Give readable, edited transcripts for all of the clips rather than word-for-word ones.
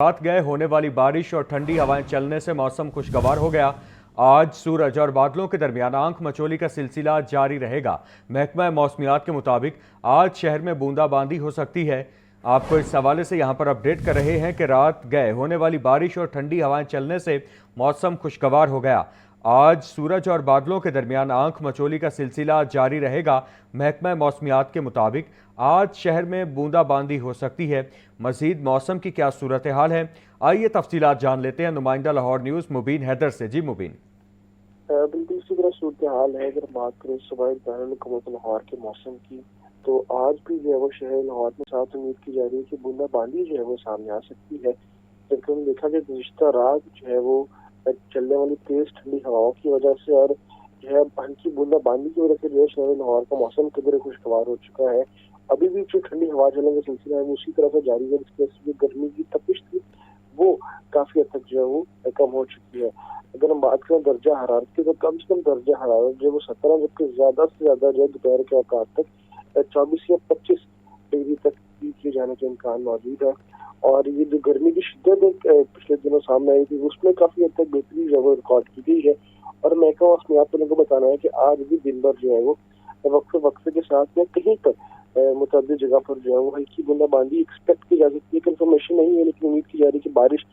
रात गए होने वाली बारिश और ठंडी हवाएं चलने से मौसम खुशगवार हो गया। आज सूरज और बादलों के दरमियान आंख मचोली का सिलसिला जारी रहेगा। महकमा मौसमियात के मुताबिक आज शहर में बूंदाबांदी हो सकती है। आपको इस हवाले से यहाँ पर अपडेट कर रहे हैं कि रात गए होने वाली बारिश और ठंडी हवाएं चलने से मौसम खुशगवार हो गया। आज सूरज और बादलों के दरमियान आंख मचोली का सिलसिला जारी रहेगा। महकमा मौसमियात के मुताबिक आज शहर में बूंदाबांदी हो सकती है। मजीद मौसम की क्या सूरत हाल है, आइए तफसीलात जान लेते हैं नुमाइंदा लाहौर न्यूज़ मुबीन हैदर से। जी मुबीन। बिल्कुल इसी तरह सूरत हाल है। अगर बात करें सुबह लाहौर के मौसम की, तो आज भी जो है वो शहर लाहौर में साथ उम्मीद की जा रही है कि बूंदाबांदी जो है वो सामने आ सकती है। जबकि हम देखा कि गुज़िश्ता रात जो है वो चलने वाली तेज ठंडी हवाओं की वजह से और जो है हल्की बूंदाबांदी की वजह से जो है शहर लाहौर का मौसम कदर खुशगवार हो चुका है। अभी भी जो ठंडी हवा चलने का सिलसिला है वो उसी तरह से जारी है, जिसकी वजह से गर्मी की तपिश थी वो काफी हद तक जो है वो कम हो चुकी है। अगर हम बात करें दर्जा हरारत की, तो कम से कम दर्जा हरारत जो है वो 17, जबकि ज्यादा से ज्यादा जो है दोपहर के औकात तक 24 या 25 डिग्री तक किए जाने के इम्कान मौजूद है। और ये जो गर्मी की शिद्दत पिछले दिनों सामने आई थी, उसमें काफी हद तक बेहतरी जो है रिकॉर्ड की गई है। और महकमा मौसमियात वालों को बताना है कि आज भी दिन भर जो है वो वक्फे के साथ में कहीं पर मुतअद्दिद जगह पर जो है वो हल्की बूंदाबांदी एक्सपेक्ट की जा सकती है। कंफर्मेशन नहीं है, लेकिन उम्मीद की जा रही है कि बारिश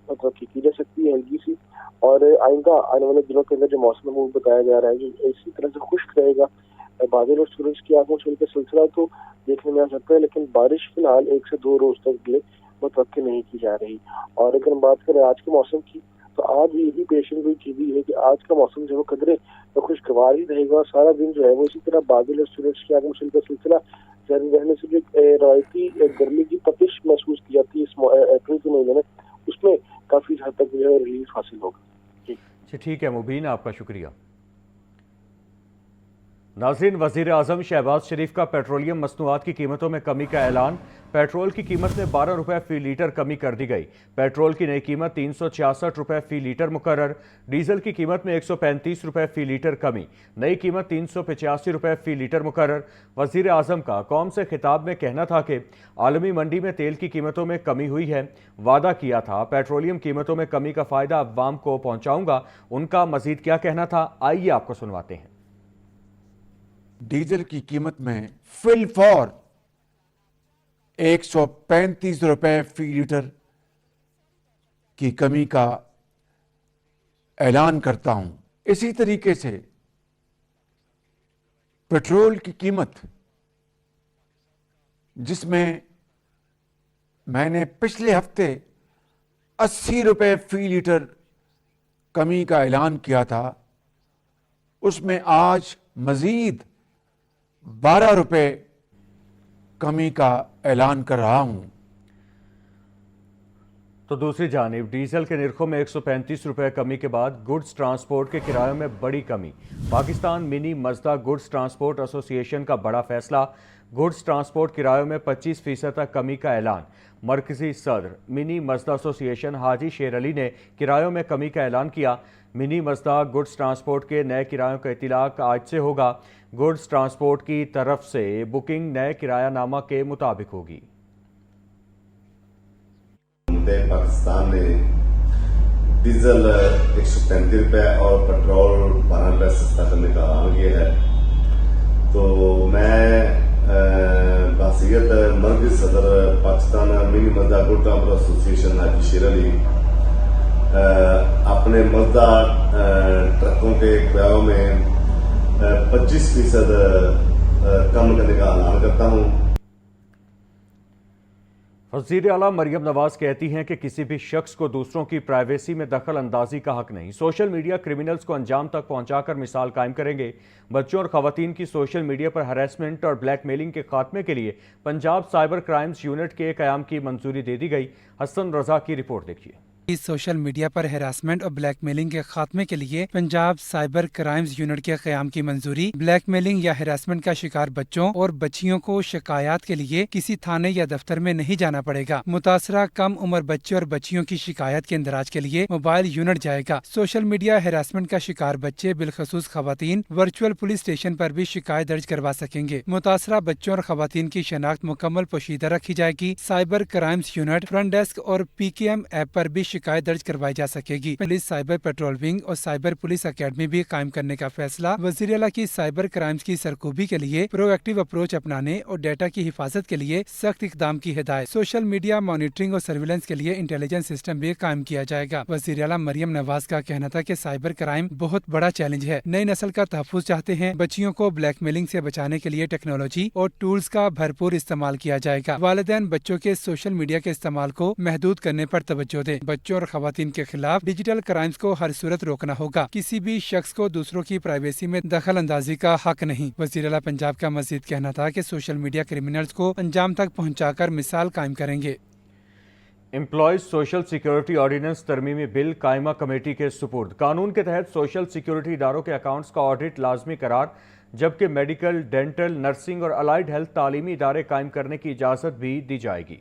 मतलब की जा सकती है हल्की सी। और आइंदा आने वाले दिनों के अंदर जो मौसम है वो बताया जा रहा है कि इसी तरह से खुश्क रहेगा। बादल और सूरज की आंखों से का सिलसिला तो देखने में आ सकता है, लेकिन बारिश फिलहाल 1 से 2 रोज तक के लिए मुतवक्की नहीं की जा रही। और अगर हम बात करें आज के मौसम की, तो आज यही पेशन गोई की गई है कि आज का मौसम जो है कदरे तो खुशगवार ही रहेगा। सारा दिन जो है वो इसी तरह बादल और सूरज की आंखों का सिलसिला जारी रहने से जो रवायती गर्मी की तपिश महसूस की जाती है इस अप्रैल के महीने में, उसमें काफी हद तक जो है रिलीफ हासिल होगा। ठीक है मुबीन, आपका शुक्रिया। नाज़रीन, वज़ीर आज़म शहबाज शरीफ का पेट्रोलियम मसनूआत की कीमतों में कमी का ऐलान। पेट्रोल की कीमत में 12 रुपये फ़ी लीटर कमी कर दी गई। पेट्रोल की नई कीमत 366 रुपये फ़ी लीटर मुकर्रर। डीजल की कीमत में 135 रुपये फ़ी लीटर कमी, नई कीमत 385 रुपये फ़ी लीटर मुकर्रर। वज़ीर आज़म का कौम से खिताब में कहना था कि आलमी मंडी में तेल की कीमतों में कमी हुई है। वादा किया था पेट्रोलियम कीमतों में कमी का फ़ायदा अवाम को पहुँचाऊँगा। उनका मज़ीद क्या कहना था, आइए आपको सुनवाते हैं। डीजल की कीमत में फिल फॉर 135 रुपए फी लीटर की कमी का ऐलान करता हूं। इसी तरीके से पेट्रोल की कीमत, जिसमें मैंने पिछले हफ्ते 80 रुपए फी लीटर कमी का ऐलान किया था, उसमें आज मजीद 12 रुपए कमी का ऐलान कर रहा हूं। तो दूसरी जानिब डीजल के निर्खों में 135 रुपये कमी के बाद गुड्स ट्रांसपोर्ट के किरायों में बड़ी कमी। Pakistan mini मजदा goods transport association का बड़ा फैसला। गुड्स ट्रांसपोर्ट किरायों में 25% तक कमी का ऐलान। मरकजी सदर मिनी मजदा एसोसिएशन हाजी शेर अली ने किरायों में कमी का ऐलान किया। मिनी मजदा गुड्स ट्रांसपोर्ट के नए किरायों का इतलाक आज से होगा। गुड्स ट्रांसपोर्ट की तरफ से बुकिंग नए किरायानामा के मुताबिक होगी। पाकिस्तान ने डीजल 135 रुपये और पेट्रोल 12 रुपये सस्ता करने का ऐलान किया है। तो मैं बासियत मरकजी सदर Pakistan mini मजदा good transport association हाजी शेर अली अपने मजदा ट्रकों के किरायों में 25% कम करने का ऐलान करता हूं। वज़ीर आला मरियम नवाज कहती हैं कि किसी भी शख्स को दूसरों की प्राइवेसी में दखल अंदाजी का हक नहीं। सोशल मीडिया क्रिमिनल्स को अंजाम तक पहुंचाकर मिसाल कायम करेंगे। बच्चों और खवातीन की सोशल मीडिया पर हरासमेंट और ब्लैकमेलिंग के खात्मे के लिए पंजाब साइबर क्राइम्स यूनिट के क़याम की मंजूरी दे दी गई। हसन रजा की रिपोर्ट देखिए। سوشل میڈیا پر ہراسمنٹ اور بلیک میلنگ کے خاتمے کے لیے پنجاب سائبر کرائمز یونٹ کے قیام کی منظوری۔ بلیک میلنگ یا ہراسمنٹ کا شکار بچوں اور بچیوں کو شکایات کے لیے کسی تھانے یا دفتر میں نہیں جانا پڑے گا۔ متاثرہ کم عمر بچے اور بچیوں کی شکایت کے اندراج کے لیے موبائل یونٹ جائے گا۔ سوشل میڈیا ہراسمنٹ کا شکار بچے بالخصوص خواتین ورچوئل پولیس اسٹیشن پر بھی شکایت درج کروا سکیں گے۔ متاثرہ بچوں اور خواتین کی شناخت مکمل پوشیدہ رکھی جائے گی۔ Cyber crimes unit front desk اور PKM ایپ پر بھی شکایت درج کروائی جا سکے گی۔ پولیس سائبر پیٹرول ونگ اور سائبر پولیس اکیڈمی بھی قائم کرنے کا فیصلہ۔ وزیر اعلیٰ کی سائبر کرائمز کی سرکوبی کے لیے پرو ایکٹیو اپروچ اپنانے اور ڈیٹا کی حفاظت کے لیے سخت اقدام کی ہدایت۔ سوشل میڈیا مانیٹرنگ اور سرویلنس کے لیے انٹیلیجنس سسٹم بھی قائم کیا جائے گا۔ وزیر اعلیٰ مریم نواز کا کہنا تھا کہ سائبر کرائم بہت بڑا چیلنج ہے۔ نئی نسل کا تحفظ چاہتے ہیں۔ بچیوں کو بلیک میلنگ سے بچانے کے لیے ٹیکنالوجی اور ٹولز کا بھرپور استعمال کیا جائے گا۔ والدین بچوں کے سوشل میڈیا کے استعمال کو محدود کرنے پر توجہ دیں۔ بچوں اور خواتین کے خلاف ڈیجیٹل کرائمز کو ہر صورت روکنا ہوگا۔ کسی بھی شخص کو دوسروں کی پرائیویسی میں دخل اندازی کا حق نہیں۔ وزیر اعلیٰ پنجاب کا مزید کہنا تھا کہ سوشل میڈیا کرمنلز کو انجام تک پہنچا کر مثال قائم کریں گے۔ امپلائیز سوشل سیکیورٹی آرڈیننس ترمیمی بل قائمہ کمیٹی کے سپرد۔ قانون کے تحت سوشل سیکیورٹی اداروں کے اکاؤنٹس کا آڈٹ لازمی قرار، جبکہ میڈیکل، ڈینٹل، نرسنگ اور الائیڈ ہیلتھ تعلیمی ادارے قائم کرنے کی اجازت بھی دی جائے گی۔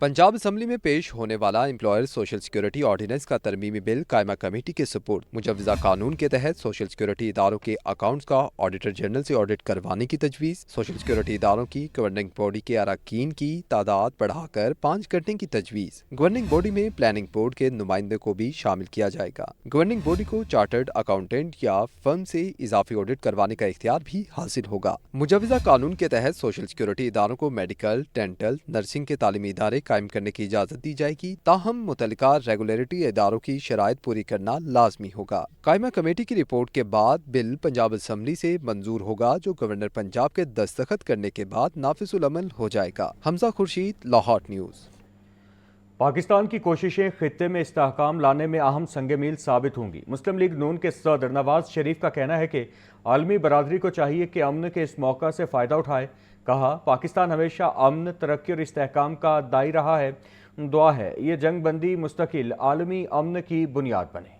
پنجاب اسمبلی میں پیش ہونے والا امپلائر سوشل سیکیورٹی آرڈیننس کا ترمیمی بل قائمہ کمیٹی کے سپرد۔ مجوزہ قانون کے تحت سوشل سیکیورٹی اداروں کے اکاؤنٹس کا آڈیٹر جنرل سے آڈٹ کروانے کی تجویز، سوشل سیکیورٹی اداروں کی گورننگ باڈی کے اراکین کی تعداد بڑھا کر 5 کرنے کی تجویز۔ گورننگ باڈی میں پلاننگ بورڈ کے نمائندے کو بھی شامل کیا جائے گا۔ گورننگ باڈی کو چارٹرڈ اکاؤنٹنٹ یا فرم سے اضافی آڈٹ کروانے کا اختیار بھی حاصل ہوگا۔ مجوزہ قانون کے تحت سوشل سیکیورٹی اداروں کو میڈیکل، ڈینٹل، نرسنگ کے تعلیمی ادارے قائم کرنے کی اجازت دی جائے گی، تاہم متعلقہ ریگولیٹری اداروں کی شرائط پوری کرنا لازمی ہوگا۔ قائمہ کمیٹی کی رپورٹ کے بعد بل پنجاب اسمبلی سے منظور ہوگا، جو گورنر پنجاب کے دستخط کرنے کے بعد نافذ العمل ہو جائے گا۔ حمزہ خورشید، لاہور نیوز۔ پاکستان کی کوششیں خطے میں استحکام لانے میں اہم سنگ میل ثابت ہوں گی۔ مسلم لیگ نون کے صدر نواز شریف کا کہنا ہے کہ عالمی برادری کو چاہیے کہ امن کے اس موقع سے فائدہ اٹھائے۔ کہا، پاکستان ہمیشہ امن، ترقی اور استحکام کا داعی رہا ہے۔ دعا ہے یہ جنگ بندی مستقل عالمی امن کی بنیاد بنے۔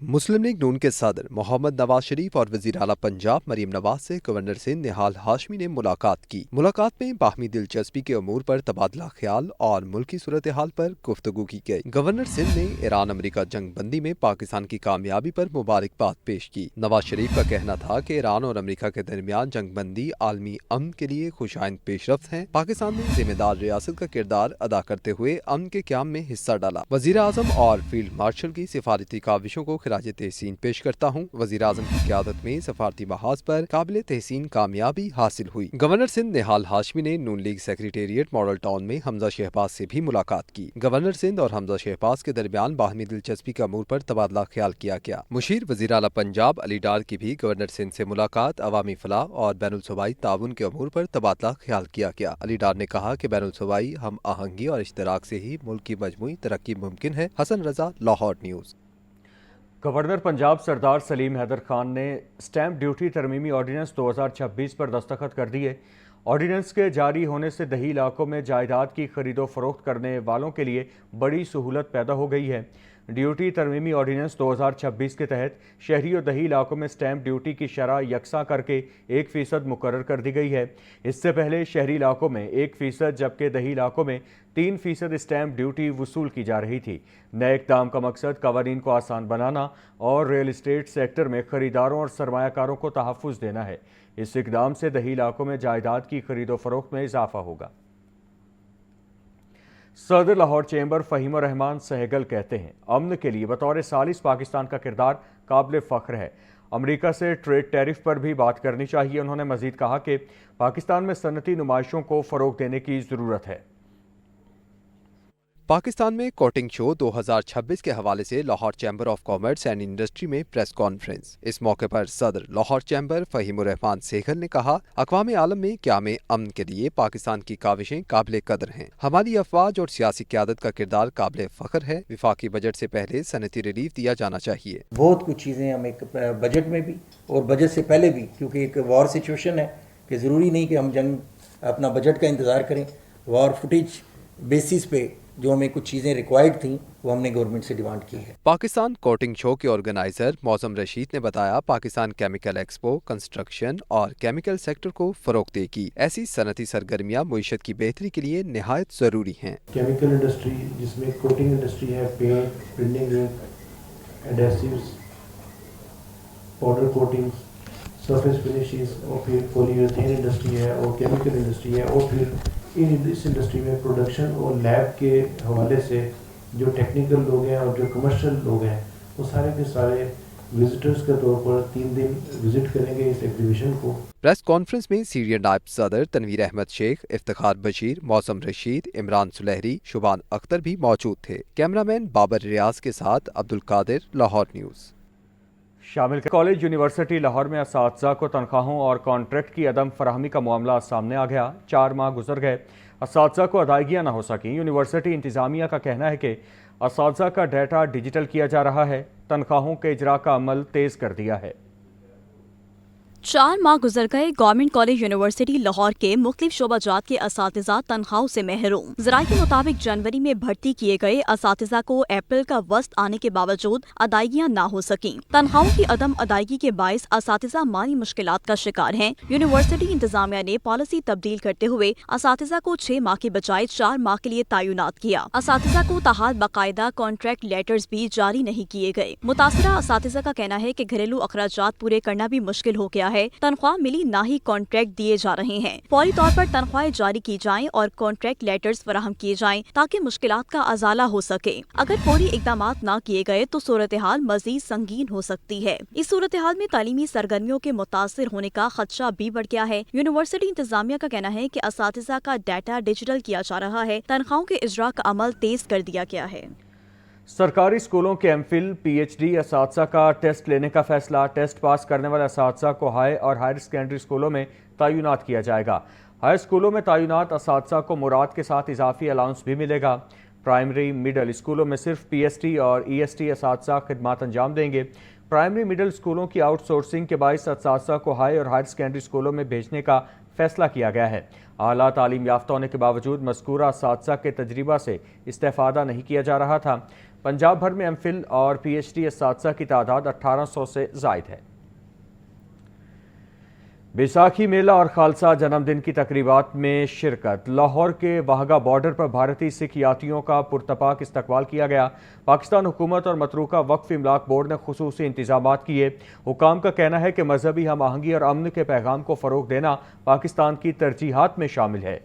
مسلم لیگ نون کے صدر محمد نواز شریف اور وزیر اعلیٰ پنجاب مریم نواز سے گورنر سندھ نہال ہاشمی نے ملاقات کی۔ ملاقات میں باہمی دلچسپی کے امور پر تبادلہ خیال اور ملکی صورتحال پر گفتگو کی گئی۔ گورنر سندھ نے ایران امریکہ جنگ بندی میں پاکستان کی کامیابی پر مبارکباد پیش کی۔ نواز شریف کا کہنا تھا کہ ایران اور امریکہ کے درمیان جنگ بندی عالمی امن کے لیے خوشائند پیش رفت ہے۔ پاکستان نے ذمہ دار ریاست کا کردار ادا کرتے ہوئے امن کے قیام میں حصہ ڈالا۔ وزیر اعظم اور فیلڈ مارشل کی سفارتی کاوشوں کو خراج تحسین پیش کرتا ہوں۔ وزیر اعظم کی قیادت میں سفارتی محاذ پر قابل تحسین کامیابی حاصل ہوئی۔ گورنر سندھ نہال ہاشمی نے نون لیگ سیکریٹریٹ ماڈل ٹاؤن میں حمزہ شہباز سے بھی ملاقات کی۔ گورنر سندھ اور حمزہ شہباز کے درمیان باہمی دلچسپی کے امور پر تبادلہ خیال کیا گیا۔ مشیر وزیر اعلیٰ پنجاب علی ڈار کی بھی گورنر سندھ سے ملاقات عوامی فلاح اور بین الصوبائی تعاون کے امور پر تبادلہ خیال کیا گیا۔ علی ڈار نے کہا کہ بین الصوبائی ہم آہنگی اور اشتراک سے ہی ملک کی مجموعی ترقی ممکن ہے۔ حسن رضا، لاہور نیوز۔ گورنر پنجاب سردار سلیم حیدر خان نے سٹیمپ ڈیوٹی ترمیمی آرڈیننس 2026 پر دستخط کر دیے۔ آرڈیننس کے جاری ہونے سے دیہی علاقوں میں جائیداد کی خرید و فروخت کرنے والوں کے لیے بڑی سہولت پیدا ہو گئی ہے۔ ڈیوٹی ترمیمی آرڈیننس 2026 کے تحت شہری اور دیہی علاقوں میں سٹیمپ ڈیوٹی کی شرح یکساں کر کے 1% مقرر کر دی گئی ہے۔ اس سے پہلے شہری علاقوں میں 1% جبکہ دیہی علاقوں میں 3% سٹیمپ ڈیوٹی وصول کی جا رہی تھی۔ نئے اقدام کا مقصد قوانین کو آسان بنانا اور ریل اسٹیٹ سیکٹر میں خریداروں اور سرمایہ کاروں کو تحفظ دینا ہے۔ اس اقدام سے دیہی علاقوں میں جائیداد کی خرید و فروخت میں اضافہ ہوگا۔ صدر لاہور چیمبر فہیم الرحمان سہگل کہتے ہیں، امن کے لیے بطور ثالث پاکستان کا کردار قابل فخر ہے۔ امریکہ سے ٹریڈ ٹیرف پر بھی بات کرنی چاہیے۔ انہوں نے مزید کہا کہ پاکستان میں صنعتی نمائشوں کو فروغ دینے کی ضرورت ہے۔ پاکستان میں کوٹنگ شو 2026 کے حوالے سے Lahore chamber of commerce and industry میں پریس کانفرنس۔ اس موقع پر صدر لاہور چیمبر فہیم الرحمان سہگل نے کہا، اقوام عالم میں قیام امن کے لیے پاکستان کی کاوشیں قابل قدر ہیں۔ ہماری افواج اور سیاسی قیادت کا کردار قابل فخر ہے۔ وفاقی بجٹ سے پہلے صنعتی ریلیف دیا جانا چاہیے۔ بہت کچھ چیزیں ہم ایک بجٹ میں بھی اور بجٹ سے پہلے بھی، کیونکہ ایک وار سچویشن ہے کہ ضروری نہیں کہ ہم جنگ اپنا بجٹ کا انتظار کریں۔ وار فوٹیج بیسس پہ जो हमें कुछ चीज़ें रिक्वायर्ड थी वो हमने गवर्नमेंट से डिमांड की है। पाकिस्तान कोटिंग शो के ऑर्गेनाइजर मौसम रशीद ने बताया, पाकिस्तान केमिकल एक्सपो कंस्ट्रक्शन और केमिकल सेक्टर को फरोग देगी। ऐसी सनती सरगर्मियां मुईशत की बेहतरी के लिए निहायत ज़रूरी हैं। केमिकल इंडस्ट्री जिसमें कोटिंग इंडस्ट्री है, paint, printing ink, adhesives, powder coating, surface finishes, और फिर पॉलीयूरेथेन इंडस्ट्री है और केमिकल इंडस्ट्री है, और फिर इस इंडस्ट्री में प्रोडक्शन और लैब के हवाले से जो टेक्निकल लोग हैं और जो कमर्शियल लोग हैं वो सारे के सारे विजिटर्स के तौर पर 3 दिन विजिट करेंगे इस एग्जीबिशन को। प्रेस कॉन्फ्रेंस में सीनियर नायब सदर तनवीर अहमद शेख, इफ्तिखार बशीर, मौसम रशीद, इमरान सुलहरी, शुबान अख्तर भी मौजूद थे। कैमरामैन बाबर रियाज के साथ अब्दुल कादिर, लाहौर न्यूज़। शामिल कॉलेज यूनिवर्सिटी लाहौर में असातिज़ा को तनख्वाहों और कॉन्ट्रैक्ट की अदम फराहमी का मामला सामने आ गया। 4 माह गुजर गए, असातिज़ा को अदायगियाँ न हो सकीं। यूनिवर्सिटी इंतज़ामिया का कहना है कि असातिज़ा का डाटा डिजिटल किया जा रहा है, तनख्वाहों के इजरा का अमल तेज़ कर दिया है। 4 माह गुजर गए, गवर्नमेंट कॉलेज यूनिवर्सिटी लाहौर के मुख्तलिफ शोबाजात के असातिज़ा तनख्वाहों से महरूम। ज़राए के मुताबिक जनवरी में भर्ती किए गए असातिज़ा को अप्रैल का वस्त आने के बावजूद अदायगियाँ न हो सकीं। तनख्वाहों की अदम अदायगी के बायस असातिज़ा माली मुश्किलात का शिकार हैं। यूनिवर्सिटी इंतजामिया ने पॉलिसी तब्दील करते हुए असातिज़ा को 6 माह के बजाय 4 माह के लिए तैनात किया। असातिज़ा को ताहाल बाकायदा कॉन्ट्रैक्ट लेटर्स भी जारी नहीं किए गए। मुतासरा असातिज़ा का कहना है कि घरेलू अखराजात पूरे करना भी मुश्किल हो गया है। तनख्वाह मिली ना ही कॉन्ट्रैक्ट दिए जा रहे हैं। फौरी तौर पर तनख्वाहें जारी की जाएं और कॉन्ट्रैक्ट लेटर्स फराहम किए जाएं ताकि मुश्किलात का अजाला हो सके। अगर फौरी इकदाम न किए गए तो सूरत हाल मजीद संगीन हो सकती है। इस सूरत हाल में तालीमी सरगर्मियों के मुतासिर होने का खदशा भी बढ़ गया है। यूनिवर्सिटी इंतजामिया का कहना है कि असातिज़ा का डाटा डिजिटल किया जा रहा है, तनख्वाहों के इजरा का अमल तेज कर दिया गया है। सरकारी स्कूलों के एमफिल पीएचडी असातिज़ा का टेस्ट लेने का फैसला। टेस्ट पास करने वाले असातिज़ा को हाई और हायर सेकेंडरी स्कूलों में तैनात किया जाएगा। हाई स्कूलों में तैनात असातिज़ा को मुराद के साथ इजाफी अलाउंस भी मिलेगा। प्राइमरी मिडल स्कूलों में सिर्फ पीएसटी और ईएसटी असातिज़ा खिदमात अंजाम देंगे। प्राइमरी मिडल स्कूलों की आउटसोर्सिंग के बायस असातिज़ा को हाई और हायर सेकेंडरी स्कूलों में भेजने का फैसला किया गया है। आला तालीम याफ्ता होने के बावजूद मज़कूरा असातिज़ा के तजर्बा से इस्तेफ़ादा नहीं किया जा रहा था। पंजाब भर में एमफिल और पीएचडी असातिज़ा की तादाद 1800 से ज़ायद है। बैसाखी मेला और खालसा जन्मदिन की तकरीबात में शिरकत। लाहौर के वाहगा बॉर्डर पर भारतीय सिख यात्रियों का पुरतपाक इस्तकबाल किया गया। पाकिस्तान हुकूमत और मतरूका वक्फ इमलाक बोर्ड ने खुसूसी इंतजामात किए। हुकाम का कहना है कि मजहबी हम आहंगी और अमन के पैगाम को फ़रोग देना पाकिस्तान की तरजीहात में शामिल है।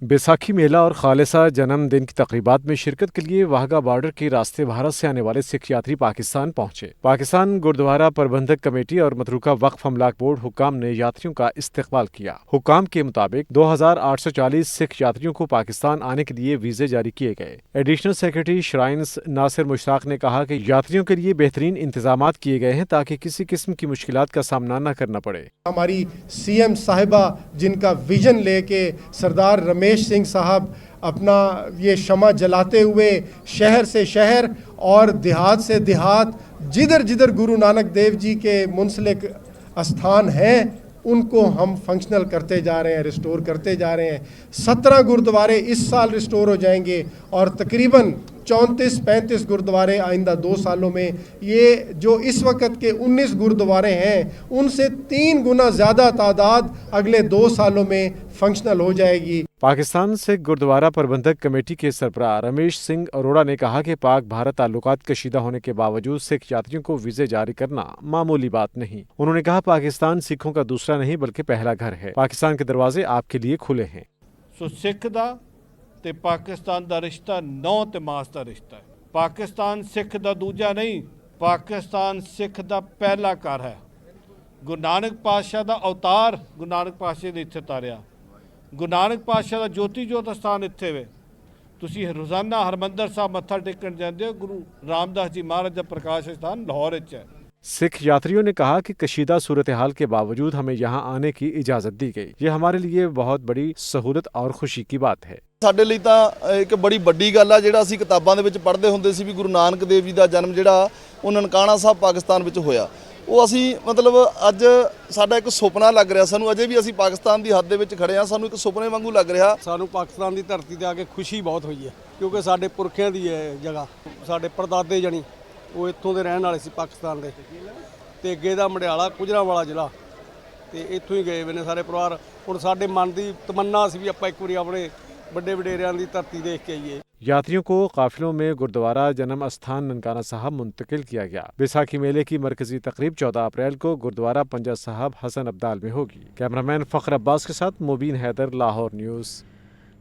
बैसाखी मेला और खालिसा जन्मदिन की तकरीबात में शिरकत के लिए वाहगा बॉर्डर के रास्ते भारत से आने वाले सिख यात्री पाकिस्तान पहुंचे। पाकिस्तान गुरुद्वारा प्रबंधक कमेटी और मतरूका वक्फ अमलाक बोर्ड हुकाम ने यात्रियों का इस्तकबाल किया। हुकाम के मुताबिक 2840 सिख यात्रियों को पाकिस्तान आने के लिए वीजे जारी किए गए। Additional secretary shrines Nasir Mushtaq ने कहा कि यात्रियों के लिए बेहतरीन इंतजामात किए गए हैं ताकि किसी किस्म की मुश्किलात का सामना न करना पड़े। हमारी सीएम साहिबा जिनका विजन लेके सरदार रमेश सिंह साहब अपना ये शमा जलाते हुए शहर से शहर और देहात से देहात जिधर जिधर गुरु नानक देव जी के मुंसलिक स्थान हैं उनको हम फंक्शनल करते जा रहे हैं, रिस्टोर करते जा रहे हैं। 17 गुरुद्वारे इस साल रिस्टोर हो जाएंगे और तकरीबन 34-35 गुरुद्वारे आइंदा 2 सालों में। ये जो इस वक्त के 19 गुरुद्वारे हैं उनसे 3 गुना ज़्यादा तादाद अगले 2 सालों में फंक्शनल हो जाएगी। पाकिस्तान से गुरुद्वारा प्रबंधक कमेटी के सरबराह रमेश सिंह अरोड़ा ने कहा कि पाक भारत ताल्लुकात कशीदा होने के बावजूद सिख यात्रियों को वीजे जारी करना मामूली बात नहीं। उन्होंने कहा पाकिस्तान सिखों का दूसरा नहीं बल्कि पहला घर है। पाकिस्तान के दरवाजे आपके लिए खुले हैं। सो सिख दा ते पाकिस्तान दा रिश्ता नौ ते मास दा रिश्ता है। पाकिस्तान सिख दा दूजा नहीं, पाकिस्तान सिख दा पहला घर है। गुरु नानक पातशाह दा अवतार गुरु नानक पातशाह ने इत्थे तारिया। गुरु नानक पातशाह दा ज्योति जोत स्थान इत्थे वे। तुसीं रोज़ाना हरमंदर साहब मत्था टेकन जाते हो, गुरु रामदास जी महाराज दा प्रकाश स्थान लाहौर विच है। सिख यात्रियों ने कहा कि कशीदा सूरत हाल के बावजूद हमें यहाँ आने की इजाज़त दी गई। ये हमारे लिए बहुत बड़ी सहूलत और खुशी की बात है। ਸਾਡੇ ਲਈ ਤਾਂ ਇੱਕ ਬੜੀ ਵੱਡੀ ਗੱਲ ਆ ਜਿਹੜਾ ਅਸੀਂ ਕਿਤਾਬਾਂ ਦੇ ਵਿੱਚ ਪੜ੍ਹਦੇ ਹੁੰਦੇ ਸੀ ਵੀ ਗੁਰੂ ਨਾਨਕ ਦੇਵ ਜੀ ਦਾ ਜਨਮ ਜਿਹੜਾ ਉਹ ਨਨਕਾਣਾ ਸਾਹਿਬ ਪਾਕਿਸਤਾਨ ਵਿੱਚ ਹੋਇਆ। ਉਹ ਅਸੀਂ ਮਤਲਬ ਅੱਜ ਸਾਡਾ ਇੱਕ ਸੁਪਨਾ ਲੱਗ ਰਿਹਾ ਸਾਨੂੰ, ਅਜੇ ਵੀ ਅਸੀਂ ਪਾਕਿਸਤਾਨ ਦੀ ਹੱਦ ਦੇ ਵਿੱਚ ਖੜੇ ਹਾਂ, ਸਾਨੂੰ ਇੱਕ ਸੁਪਨੇ ਵਾਂਗੂ ਲੱਗ ਰਿਹਾ। ਸਾਨੂੰ ਪਾਕਿਸਤਾਨ ਦੀ ਧਰਤੀ ਤੇ ਆ ਕੇ ਖੁਸ਼ੀ ਬਹੁਤ ਹੋਈ ਹੈ, ਕਿਉਂਕਿ ਸਾਡੇ ਪੁਰਖਿਆਂ ਦੀ ਹੈ ਜਗ੍ਹਾ, ਸਾਡੇ ਪਰਦਾਦੇ ਜਣੀ ਉਹ ਇੱਥੋਂ ਦੇ ਰਹਿਣ ਵਾਲੇ ਸੀ ਪਾਕਿਸਤਾਨ ਦੇ, ਤੇ ਅੱਗੇ ਦਾ ਮੰਡਿਆਲਾ ਗੁਜਰਾਂਵਾਲਾ ਜ਼ਿਲ੍ਹਾ, ਤੇ ਇੱਥੋਂ ਹੀ ਗਏ ਵੇ ਨੇ ਸਾਰੇ ਪਰਿਵਾਰ। ਹੁਣ ਸਾਡੇ ਮਨ ਦੀ ਤਮੰਨਾ ਸੀ ਵੀ ਆਪਾਂ ਇੱਕ ਵਾਰੀ ਆਪਣੇ ਵੱਡੇ ਵਡੇਰਿਆਂ ਦੀ ਧਰਤੀ देख के आइए। यात्रियों को काफिलों में गुरुद्वारा जन्म स्थान ननकाना साहब मुंतकिल किया गया। बैसाखी मेले की मरकजी तकरीब 14 अप्रैल को गुरुद्वारा पंजा साहब हसन अब्दाल में होगी। कैमरामैन फ़ख्र अब्बास के साथ मुबीन हैदर, लाहौर न्यूज़।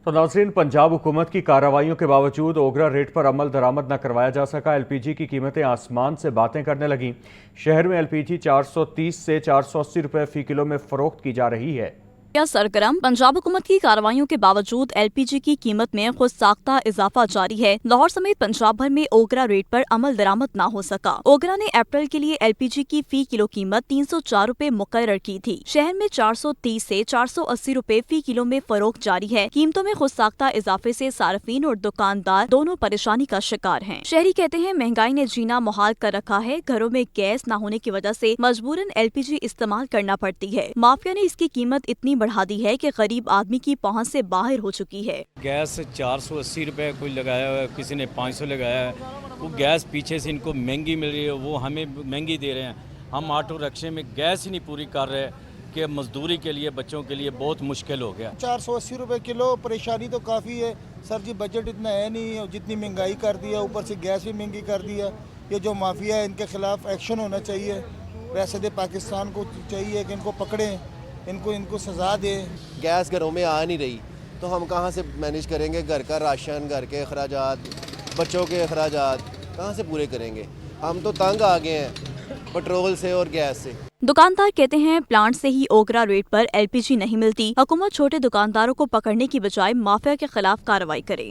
तो नाज़रीन, पंजाब हुकूमत की कार्रवाइयों के बावजूद ओगरा रेट पर अमल दरामद न करवाया जा सका। LPG की कीमतें आसमान से बातें करने लगीं। शहर में LPG 430 से 480 रुपये फ़ी किलो में फ़रोख्त की जा रही है। सरगर्म पंजाब हुकूमत की कार्रवाइयों के बावजूद LPG की कीमत में खुद साख्ता इजाफा जारी है। लाहौर समेत पंजाब भर में ओगरा रेट पर अमल दरामद न हो सका। ओगरा ने अप्रैल के लिए LPG की फी किलो कीमत 304 रुपए मुकर्रर की थी। शहर में 430 से 480 रुपए फी किलो में फरोख्त जारी है। कीमतों में खुद साख्ता इजाफे से सार्फिन और दुकानदार दोनों परेशानी का शिकार हैं। शहरी कहते हैं महंगाई ने जीना मुहाल कर रखा है। घरों में गैस न होने की वजह से मजबूरन LPG इस्तेमाल करना पड़ती है। माफिया ने इसकी कीमत इतनी बढ़ा दी है कि गरीब आदमी की पहुंच से बाहर हो चुकी है। गैस 480 रुपए कोई लगाया हुआ है, किसी ने 500 लगाया है। वो गैस पीछे से इनको महंगी मिल रही है, वो हमें महंगी दे रहे हैं। हम ऑटो रिक्शे में गैस ही नहीं पूरी कर रहे कि मजदूरी के लिए बच्चों के लिए बहुत मुश्किल हो गया। 480 रुपए किलो, परेशानी तो काफ़ी है सर जी, बजट इतना है नहीं और जितनी महंगाई कर दी है, ऊपर से गैस भी महंगी कर दी है। ये जो माफिया है इनके खिलाफ एक्शन होना चाहिए। वैसे पाकिस्तान को चाहिए कि इनको पकड़ें, इनको सज़ा दें। गैस घरों में आ नहीं रही तो हम कहाँ से मैनेज करेंगे? घर का राशन, घर के अखराजात, बच्चों के अखराजात कहाँ से पूरे करेंगे? हम तो तंग आ गए हैं पेट्रोल से और गैस से। दुकानदार कहते हैं प्लांट से ही ओगरा रेट पर LPG नहीं मिलती। हुकूमत छोटे दुकानदारों को पकड़ने की बजाय माफिया के खिलाफ कार्रवाई करे।